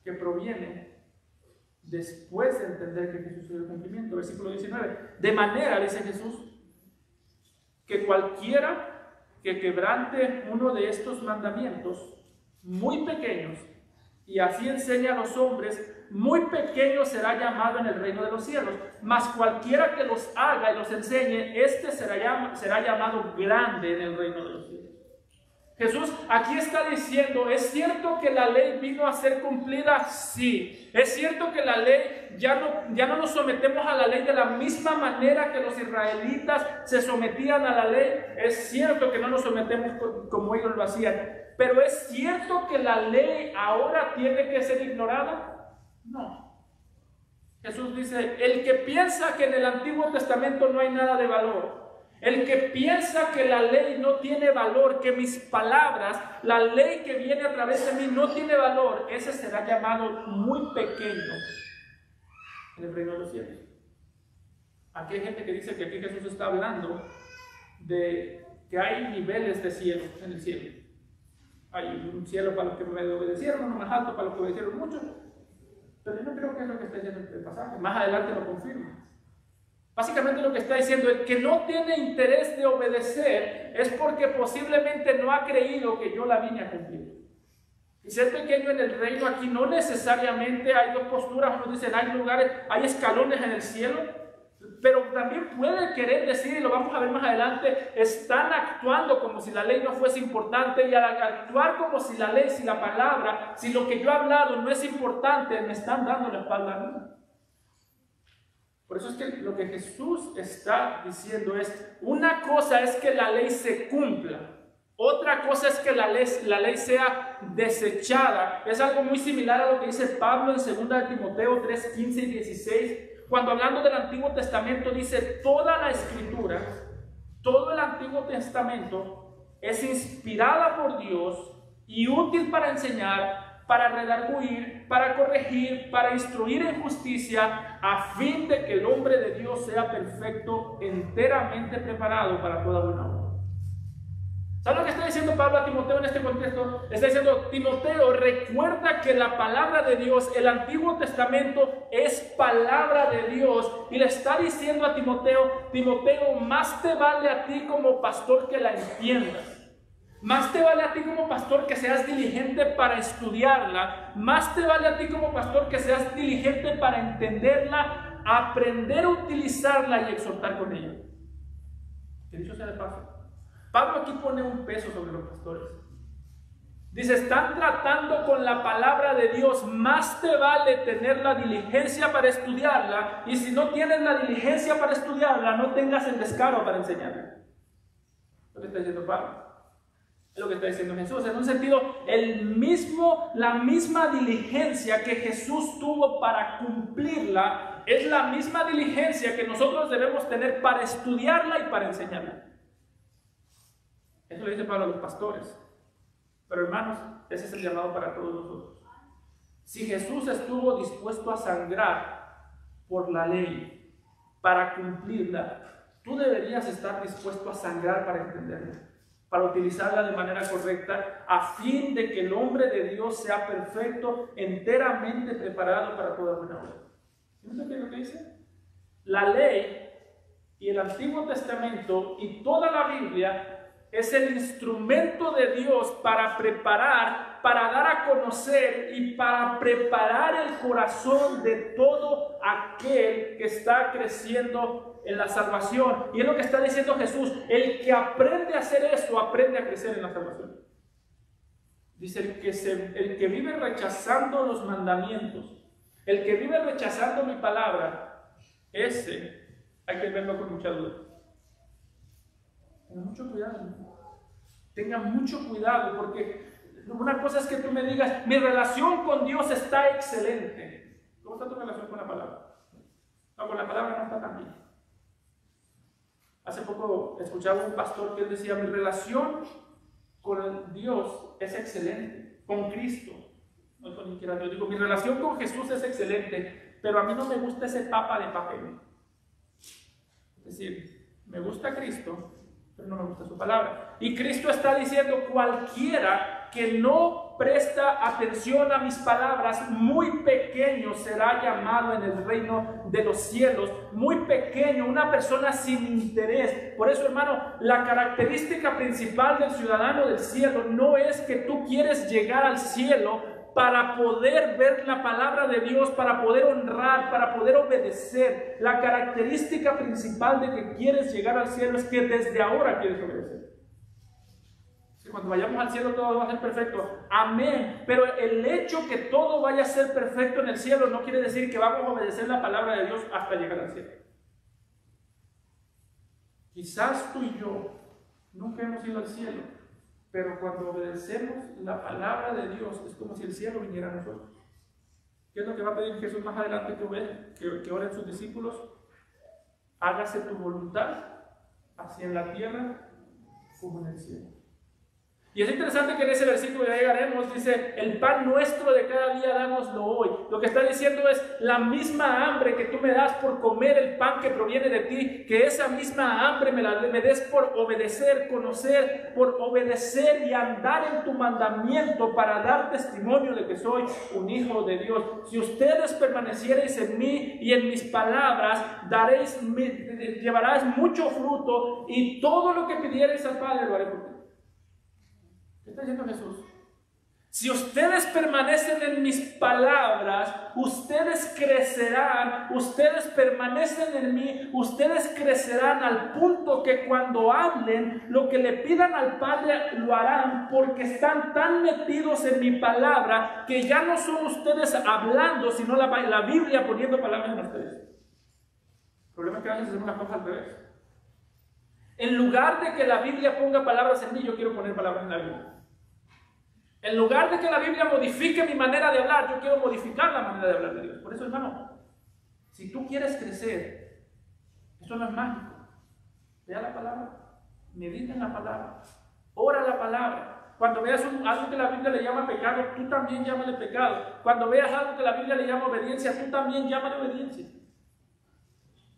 que proviene después de entender que Jesús es el cumplimiento. Versículo 19. De manera, dice Jesús, que cualquiera que quebrante uno de estos mandamientos muy pequeños y así enseña a los hombres, muy pequeño será llamado en el reino de los cielos. Mas cualquiera que los haga y los enseñe, este será llamado grande en el reino de los cielos. Jesús aquí está diciendo: ¿es cierto que la ley vino a ser cumplida? Sí. ¿Es cierto que la ley ya no nos sometemos a la ley de la misma manera que los israelitas se sometían a la ley? Es cierto que no nos sometemos como ellos lo hacían. Pero ¿es cierto que la ley ahora tiene que ser ignorada? No. Jesús dice: el que piensa que en el Antiguo Testamento no hay nada de valor, el que piensa que la ley no tiene valor, que mis palabras, la ley que viene a través de mí no tiene valor, ese será llamado muy pequeño en el reino de los cielos. Aquí hay gente que dice que aquí Jesús está hablando de que hay niveles de cielo en el cielo. Hay un cielo para los que me obedecieron, uno más alto para los que obedecieron mucho. Pero yo no creo que es lo que está diciendo el pasaje. Más adelante lo confirma. Básicamente lo que está diciendo: el que no tiene interés de obedecer es porque posiblemente no ha creído que yo la vine a cumplir. Y ser pequeño en el reino aquí no necesariamente hay dos posturas. Unos dicen hay lugares, hay escalones en el cielo, pero también puede querer decir, y lo vamos a ver más adelante, están actuando como si la ley no fuese importante, y al actuar como si la ley, si la palabra, si lo que yo he hablado no es importante, me están dando la espalda a mí. Por eso es que lo que Jesús está diciendo es: una cosa es que la ley se cumpla, otra cosa es que la ley sea desechada. Es algo muy similar a lo que dice Pablo en 2 Timoteo 3, 15 y 16, cuando hablando del Antiguo Testamento dice: toda la Escritura, todo el Antiguo Testamento es inspirada por Dios y útil para enseñar, para redarguir, para corregir, para instruir en justicia, a fin de que el hombre de Dios sea perfecto, enteramente preparado para toda buena obra. ¿Sabe lo que está diciendo Pablo a Timoteo en este contexto? Está diciendo: Timoteo, recuerda que la palabra de Dios, el Antiguo Testamento, es palabra de Dios. Y le está diciendo a Timoteo: Timoteo, más te vale a ti como pastor que la entiendas. Más te vale a ti como pastor que seas diligente para estudiarla. Más te vale a ti como pastor que seas diligente para entenderla, aprender a utilizarla y exhortar con ella. Que dicho sea de paso, Pablo aquí pone un peso sobre los pastores. Dice: están tratando con la palabra de Dios, más te vale tener la diligencia para estudiarla, y si no tienes la diligencia para estudiarla, no tengas el descaro para enseñarla. Lo que está diciendo Pablo es lo que está diciendo Jesús. En un sentido, la misma diligencia que Jesús tuvo para cumplirla es la misma diligencia que nosotros debemos tener para estudiarla y para enseñarla. Eso le dice Pablo a los pastores. Pero hermanos, ese es el llamado para todos nosotros. Si Jesús estuvo dispuesto a sangrar por la ley para cumplirla, tú deberías estar dispuesto a sangrar para entenderla, para utilizarla de manera correcta, a fin de que el hombre de Dios sea perfecto, enteramente preparado para toda buena obra. ¿No sé qué es lo que dice? la ley y el Antiguo Testamento y toda la Biblia es el instrumento de Dios para preparar, para dar a conocer y para preparar el corazón de todo aquel que está creciendo en la salvación. Y es lo que está diciendo Jesús: el que aprende a hacer eso, aprende a crecer en la salvación. Dice: el que vive rechazando los mandamientos, el que vive rechazando mi palabra, ese hay que verlo con mucha duda. Tengan mucho cuidado. Tengan mucho cuidado, porque una cosa es que tú me digas: mi relación con Dios está excelente. ¿Cómo está tu relación con la palabra? No, con la palabra no está tan bien. Hace poco escuchaba un pastor que él decía: mi relación con Dios es excelente, con Cristo, no con ni siquiera Dios. Digo, mi relación con Jesús es excelente, pero a mí no me gusta ese papa de papel. Es decir, me gusta Cristo, pero no me gusta su palabra. Y Cristo está diciendo: cualquiera que no presta atención a mis palabras, muy pequeño será llamado en el reino de los cielos. Muy pequeño, una persona sin interés. Por eso, hermano, la característica principal del ciudadano del cielo no es que tú quieres llegar al cielo para poder ver la palabra de Dios, para poder honrar, para poder obedecer. La característica principal de que quieres llegar al cielo es que desde ahora quieres obedecer. Cuando vayamos al cielo todo va a ser perfecto, amén, pero el hecho que todo vaya a ser perfecto en el cielo no quiere decir que vamos a obedecer la palabra de Dios hasta llegar al cielo. Quizás tú y yo nunca hemos ido al cielo, pero cuando obedecemos la palabra de Dios es como si el cielo viniera a nosotros. ¿Qué es lo que va a pedir Jesús más adelante que oren sus discípulos? Hágase tu voluntad, así en la tierra como en el cielo. Y es interesante que en ese versículo, ya llegaremos, dice: el pan nuestro de cada día dánoslo hoy. Lo que está diciendo es: la misma hambre que tú me das por comer el pan que proviene de ti, que esa misma hambre me des por obedecer, conocer, por obedecer y andar en tu mandamiento para dar testimonio de que soy un hijo de Dios. Si ustedes permaneciereis en mí y en mis palabras, llevaréis mucho fruto, y todo lo que pidiereis al Padre lo haré por ti. ¿Qué está diciendo Jesús? Si ustedes permanecen en mis palabras, ustedes crecerán, ustedes permanecen en mí, ustedes crecerán al punto que cuando hablen, lo que le pidan al Padre lo harán, porque están tan metidos en mi palabra que ya no son ustedes hablando, sino la Biblia poniendo palabras en ustedes. El problema es que a veces hacemos las cosas al revés. En lugar de que la Biblia ponga palabras en mí, yo quiero poner palabras en la Biblia. En lugar de que la Biblia modifique mi manera de hablar, yo quiero modificar la manera de hablar de Dios. Por eso, hermano, si tú quieres crecer, eso no es mágico. Vea la palabra, medita en la palabra, ora la palabra. Cuando veas algo que la Biblia le llama pecado, tú también llámale pecado. Cuando veas algo que la Biblia le llama obediencia, tú también llámale obediencia.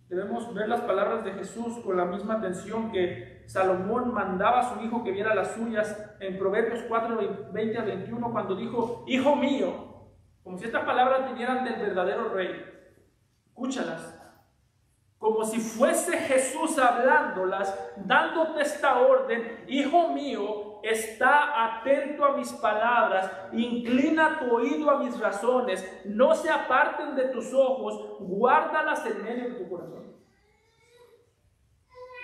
Debemos ver las palabras de Jesús con la misma atención que Salomón mandaba a su hijo que viera las suyas en Proverbios 4, 20 a 21, cuando dijo: hijo mío, como si estas palabras vinieran del verdadero rey, escúchalas, como si fuese Jesús hablándolas, dándote esta orden: hijo mío, está atento a mis palabras, inclina tu oído a mis razones, no se aparten de tus ojos, guárdalas en medio de tu corazón.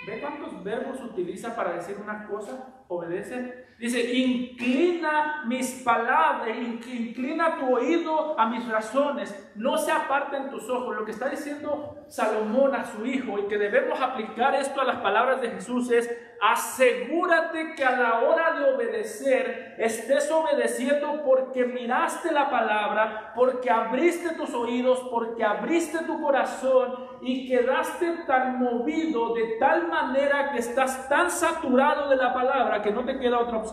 ¿Ve cuántos verbos utiliza para decir una cosa? Obedece. Dice: inclina mis palabras, inclina tu oído a mis razones, no se aparten tus ojos. Lo que está diciendo Salomón a su hijo, y que debemos aplicar esto a las palabras de Jesús, es: asegúrate que a la hora de obedecer estés obedeciendo porque miraste la palabra, porque abriste tus oídos, porque abriste tu corazón y quedaste tan movido de tal manera que estás tan saturado de la palabra que no te queda otra opción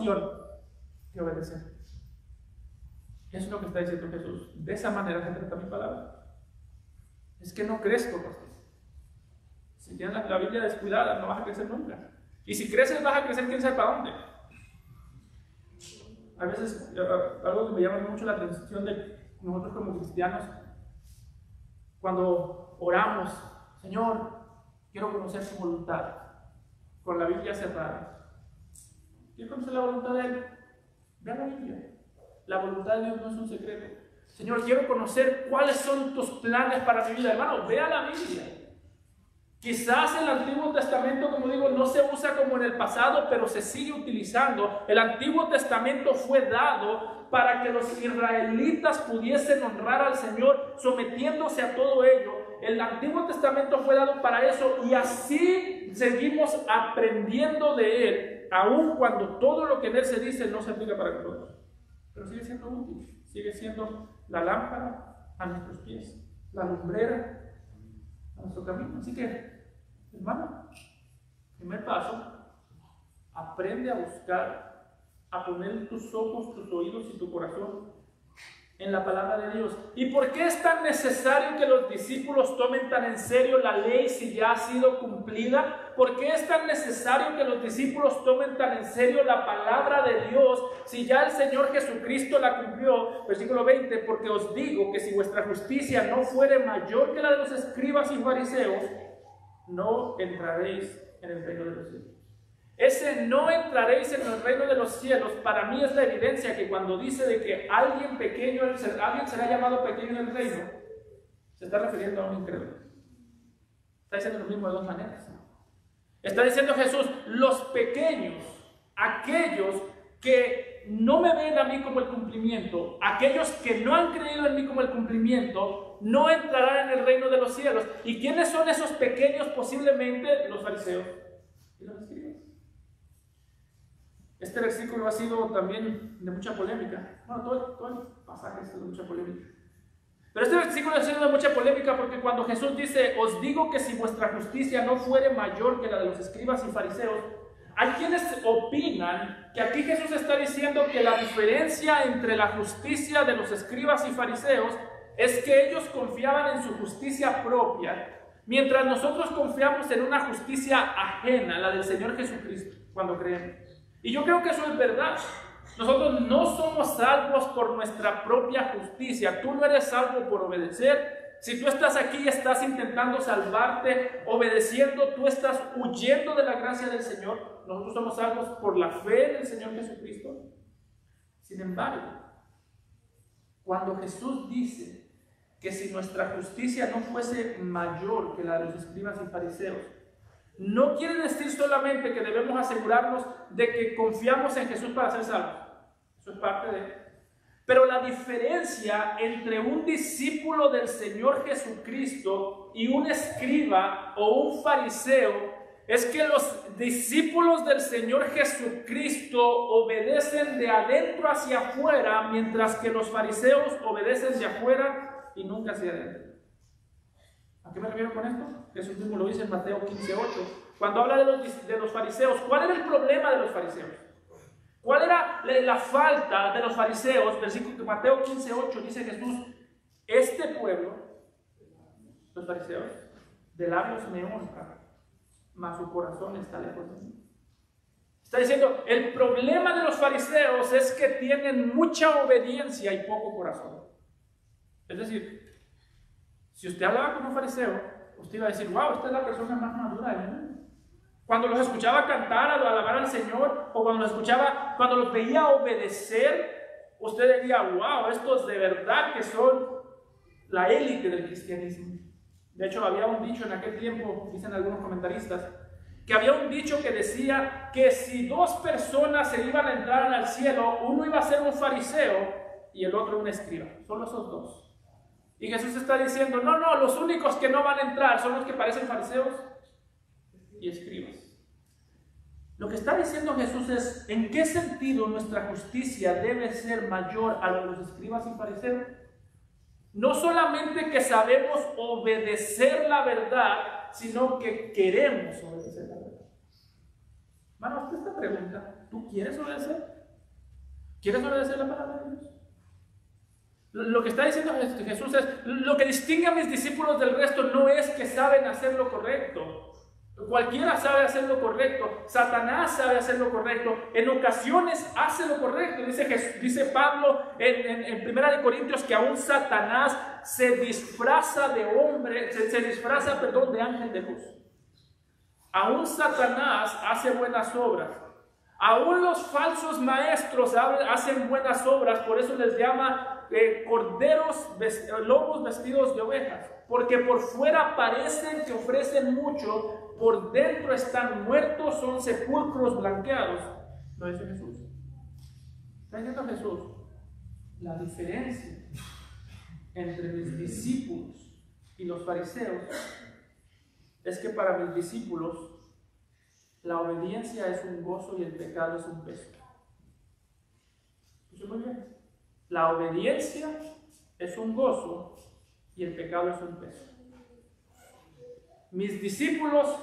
que obedecer. Eso es lo que está diciendo Jesús. De esa manera se trata mi palabra. Es que no crezco, pastor. Si tienes la Biblia descuidada, no vas a crecer nunca. Y si creces, vas a crecer quién sabe para dónde. A veces, algo que me llama mucho la atención de nosotros como cristianos, cuando oramos: Señor, quiero conocer tu voluntad, con la Biblia cerrada. ¿Quiero conocer la voluntad de Él? Ve a la Biblia. La voluntad de Dios no es un secreto. Señor, quiero conocer cuáles son tus planes para mi vida. Hermano, ve a la Biblia. Quizás el Antiguo Testamento, como digo, no se usa como en el pasado, pero se sigue utilizando. El Antiguo Testamento fue dado para que los israelitas pudiesen honrar al Señor, sometiéndose a todo ello. El Antiguo Testamento fue dado para eso, y así seguimos aprendiendo de Él, aun cuando todo lo que en Él se dice no se aplica para nosotros. Pero sigue siendo útil, sigue siendo la lámpara a nuestros pies, la lumbrera a nuestro camino. Así que, hermano, primer paso, aprende a buscar, a poner tus ojos, tus oídos y tu corazón en la palabra de Dios. ¿Y por qué es tan necesario que los discípulos tomen tan en serio la ley si ya ha sido cumplida? ¿Por qué es tan necesario que los discípulos tomen tan en serio la palabra de Dios si ya el Señor Jesucristo la cumplió? Versículo 20, porque os digo que si vuestra justicia no fuere mayor que la de los escribas y fariseos, no entraréis en el reino de los cielos. Ese no entraréis en el reino de los cielos, para mí es la evidencia que cuando dice de que alguien será llamado pequeño en el reino, se está refiriendo a un incrédulo. Está diciendo lo mismo de dos maneras. Está diciendo Jesús, los pequeños, aquellos que no me ven a mí como el cumplimiento, aquellos que no han creído en mí como el cumplimiento, no entrarán en el reino de los cielos. ¿Y quiénes son esos pequeños? Posiblemente los fariseos y los escribas. Este versículo ha sido también de mucha polémica. Bueno, todo el pasaje ha sido de mucha polémica. Pero este versículo ha sido de mucha polémica porque cuando Jesús dice, os digo que si vuestra justicia no fuere mayor que la de los escribas y fariseos, hay quienes opinan que aquí Jesús está diciendo que la diferencia entre la justicia de los escribas y fariseos es que ellos confiaban en su justicia propia, mientras nosotros confiamos en una justicia ajena, la del Señor Jesucristo, cuando creemos. Y yo creo que eso es verdad. Nosotros no somos salvos por nuestra propia justicia. Tú no eres salvo por obedecer. Si tú estás aquí y estás intentando salvarte, obedeciendo, tú estás huyendo de la gracia del Señor. Nosotros somos salvos por la fe del Señor Jesucristo. Sin embargo, cuando Jesús dice que si nuestra justicia no fuese mayor que la de los escribas y fariseos, no quiere decir solamente que debemos asegurarnos de que confiamos en Jesús para ser salvos. Eso es parte de él. Pero la diferencia entre un discípulo del Señor Jesucristo y un escriba o un fariseo es que los discípulos del Señor Jesucristo obedecen de adentro hacia afuera, mientras que los fariseos obedecen de afuera y nunca hacia adentro. ¿A qué me refiero con esto? Jesús mismo lo dice en Mateo 15:8. Cuando habla de los fariseos, ¿cuál era el problema de los fariseos? ¿Cuál era la falta de los fariseos? Versículo de Mateo 15:8 dice Jesús, este pueblo, los fariseos, de labios me honra, mas su corazón está lejos de mí. Está diciendo, el problema de los fariseos es que tienen mucha obediencia y poco corazón. Es decir, si usted hablaba con un fariseo, usted iba a decir, wow, esta es la persona más madura del mundo. Cuando los escuchaba cantar, alabar al Señor, o cuando los veía obedecer, usted diría, wow, estos de verdad que son la élite del cristianismo. De hecho, había un dicho en aquel tiempo, dicen algunos comentaristas, que había un dicho que decía que si dos personas se iban a entrar al cielo, uno iba a ser un fariseo y el otro un escriba. Solo esos dos. Y Jesús está diciendo, no, los únicos que no van a entrar son los que parecen fariseos y escribas. Lo que está diciendo Jesús es, ¿en qué sentido nuestra justicia debe ser mayor a la de los escribas y fariseos? No solamente que sabemos obedecer la verdad, sino que queremos obedecer la verdad. Hermano, usted esta pregunta, ¿tú quieres obedecer? ¿Quieres obedecer la palabra de Dios? Lo que está diciendo Jesús es, lo que distingue a mis discípulos del resto no es que saben hacer lo correcto, Cualquiera sabe hacer lo correcto. Satanás sabe hacer lo correcto. En ocasiones hace lo correcto. Dice Pablo en 1 Corintios que aún Satanás se disfraza de hombre, se disfraza, de ángel de luz. Aún Satanás hace buenas obras. Aún los falsos maestros hacen buenas obras. Por eso les llama lobos vestidos de ovejas. Porque por fuera parecen que ofrecen mucho, por dentro están muertos, son sepulcros blanqueados. Lo dice Jesús. Está diciendo Jesús, la diferencia entre mis discípulos y los fariseos es que para mis discípulos la obediencia es un gozo y el pecado es un peso. ¿Escuchó muy bien? La obediencia es un gozo y el pecado es un peso. Mis discípulos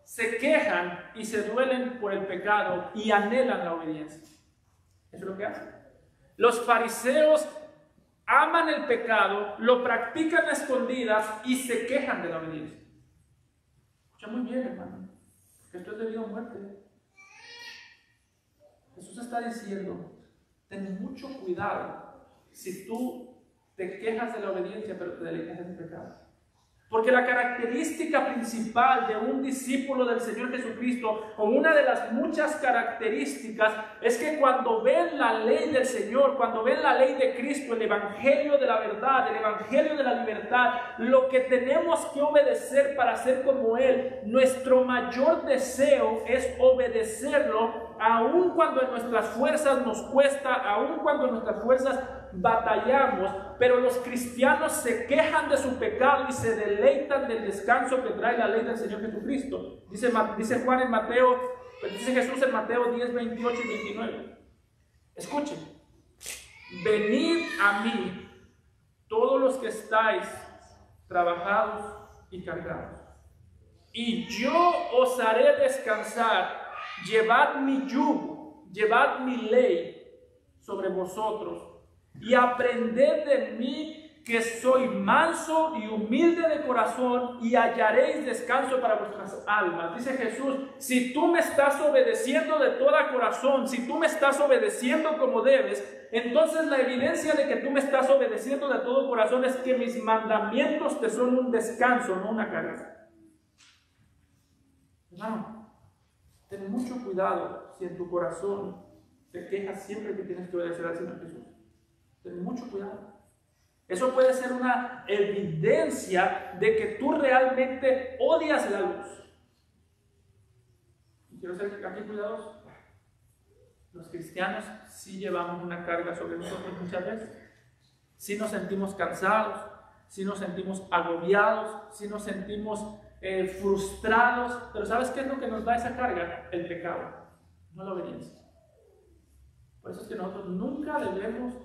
se quejan y se duelen por el pecado y anhelan la obediencia. Eso es lo que hacen. Los fariseos aman el pecado, lo practican a escondidas y se quejan de la obediencia. Escucha muy bien, hermano. Esto es debido a muerte. Jesús está diciendo, ten mucho cuidado si tú te quejas de la obediencia pero te deleitas en el pecado. Porque la característica principal de un discípulo del Señor Jesucristo, o una de las muchas características, es que cuando ven la ley del Señor, cuando ven la ley de Cristo, el evangelio de la verdad, el evangelio de la libertad, lo que tenemos que obedecer para ser como Él, nuestro mayor deseo es obedecerlo, aun cuando en nuestras fuerzas nos cuesta, aun cuando en nuestras fuerzas batallamos, pero los cristianos se quejan de su pecado y se deleitan del descanso que trae la ley del Señor Jesucristo. Dice Juan en Mateo, dice Jesús en Mateo 10, 28 y 29. Escuchen, venid a mí todos los que estáis trabajados y cargados, y yo os haré descansar. Llevad mi yugo, llevad mi ley sobre vosotros y aprended de mí, que soy manso y humilde de corazón, y hallaréis descanso para vuestras almas. Dice Jesús, si tú me estás obedeciendo de todo corazón, si tú me estás obedeciendo como debes, entonces la evidencia de que tú me estás obedeciendo de todo corazón es que mis mandamientos te son un descanso, no una carga. Hermano, ten mucho cuidado si en tu corazón te quejas siempre que tienes que obedecer al Señor Jesús. Ten mucho cuidado. Eso puede ser una evidencia de que tú realmente odias la luz. Y quiero ser aquí cuidadoso. Los cristianos sí llevamos una carga sobre nosotros muchas veces. Sí nos sentimos cansados, sí nos sentimos agobiados, sí nos sentimos frustrados. Pero ¿sabes qué es lo que nos da esa carga? El pecado, no la obediencia. Por eso es que nosotros nunca debemos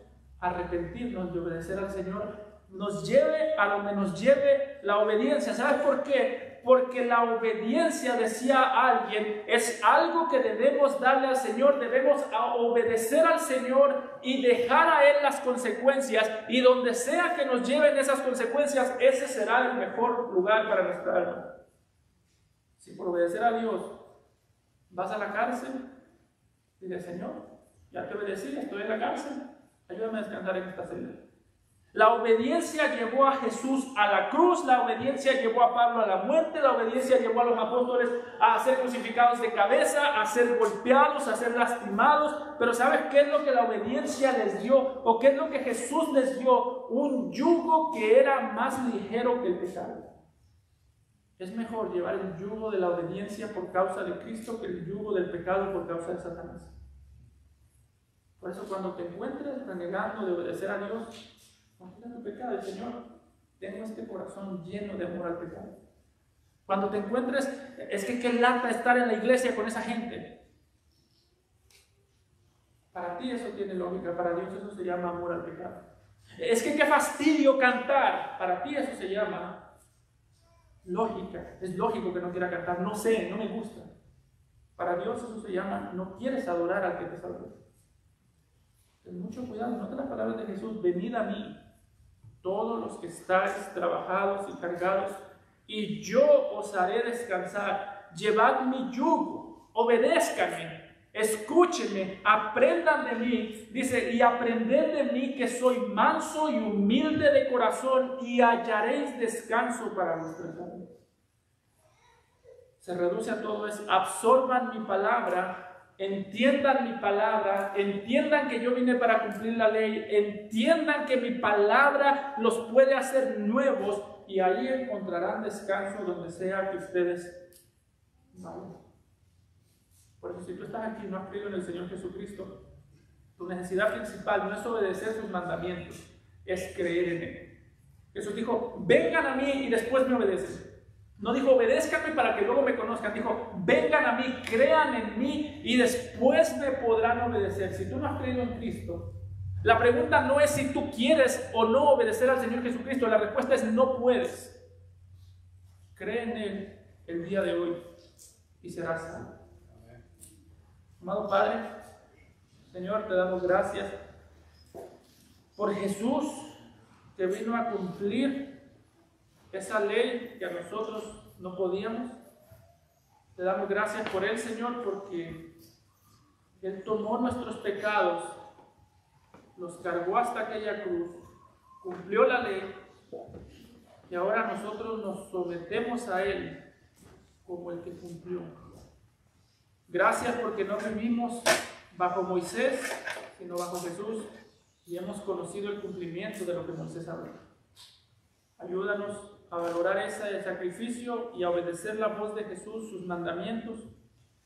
arrepentirnos de obedecer al Señor, nos lleve a donde nos lleve la obediencia. ¿Sabes por qué? Porque la obediencia, decía alguien, es algo que debemos darle al Señor. Debemos obedecer al Señor y dejar a Él las consecuencias, y donde sea que nos lleven esas consecuencias, ese será el mejor lugar para nuestra alma. Si por obedecer a Dios vas a la cárcel, dile: Señor, ya te obedecí, estoy en la cárcel, ayúdame a descansar en esta celda. La obediencia llevó a Jesús a la cruz, la obediencia llevó a Pablo a la muerte, la obediencia llevó a los apóstoles a ser crucificados de cabeza, a ser golpeados, a ser lastimados. Pero ¿sabes qué es lo que la obediencia les dio? ¿O qué es lo que Jesús les dio? Un yugo que era más ligero que el pecado. Es mejor llevar el yugo de la obediencia por causa de Cristo que el yugo del pecado por causa de Satanás. Por eso, cuando te encuentres renegando de obedecer a Dios, confía tu pecado y: Señor, tengo este corazón lleno de amor al pecado. Cuando te encuentres, es que qué lata estar en la iglesia con esa gente. Para ti eso tiene lógica, para Dios eso se llama amor al pecado. Es que qué fastidio cantar, para ti eso se llama lógica. Es lógico que no quiera cantar, no sé, no me gusta. Para Dios eso se llama: no quieres adorar al que te salvó. Ten mucho cuidado, nota las palabras de Jesús: venid a mí, todos los que estáis trabajados y cargados, y yo os haré descansar. llevad mi yugo, obedézcanme, escúchenme, aprendan de mí. Dice, y aprended de mí que soy manso y humilde de corazón y hallaréis descanso para vuestras almas. Se reduce a todo eso. Absorban mi palabra, entiendan mi palabra, entiendan que yo vine para cumplir la ley, entiendan que mi palabra los puede hacer nuevos y ahí encontrarán descanso donde sea que ustedes vayan. Por eso, si tú estás aquí y no has creído en el Señor Jesucristo, tu necesidad principal no es obedecer sus mandamientos, es creer en Él. Jesús dijo, vengan a mí y después me obedecen. No dijo, obedézcanme para que luego me conozcan. Dijo, vengan a mí, crean en mí y después me podrán obedecer. Si tú no has creído en Cristo, la pregunta no es si tú quieres o no obedecer al Señor Jesucristo. La respuesta es no puedes. Cree en Él el día de hoy y serás salvo. Amado Padre, Señor, te damos gracias por Jesús que vino a cumplir esa ley que a nosotros no podíamos. Te damos gracias por Él, Señor, porque Él tomó nuestros pecados, los cargó hasta aquella cruz, cumplió la ley y ahora nosotros nos sometemos a Él como el que cumplió. Gracias porque no vivimos bajo Moisés, sino bajo Jesús y hemos conocido el cumplimiento de lo que Moisés habló. Ayúdanos a valorar ese sacrificio y a obedecer la voz de Jesús, sus mandamientos,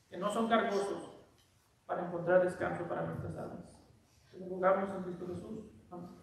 que no son cargosos, para encontrar descanso para nuestras almas. Te lo rogamos en Cristo Jesús. Amén.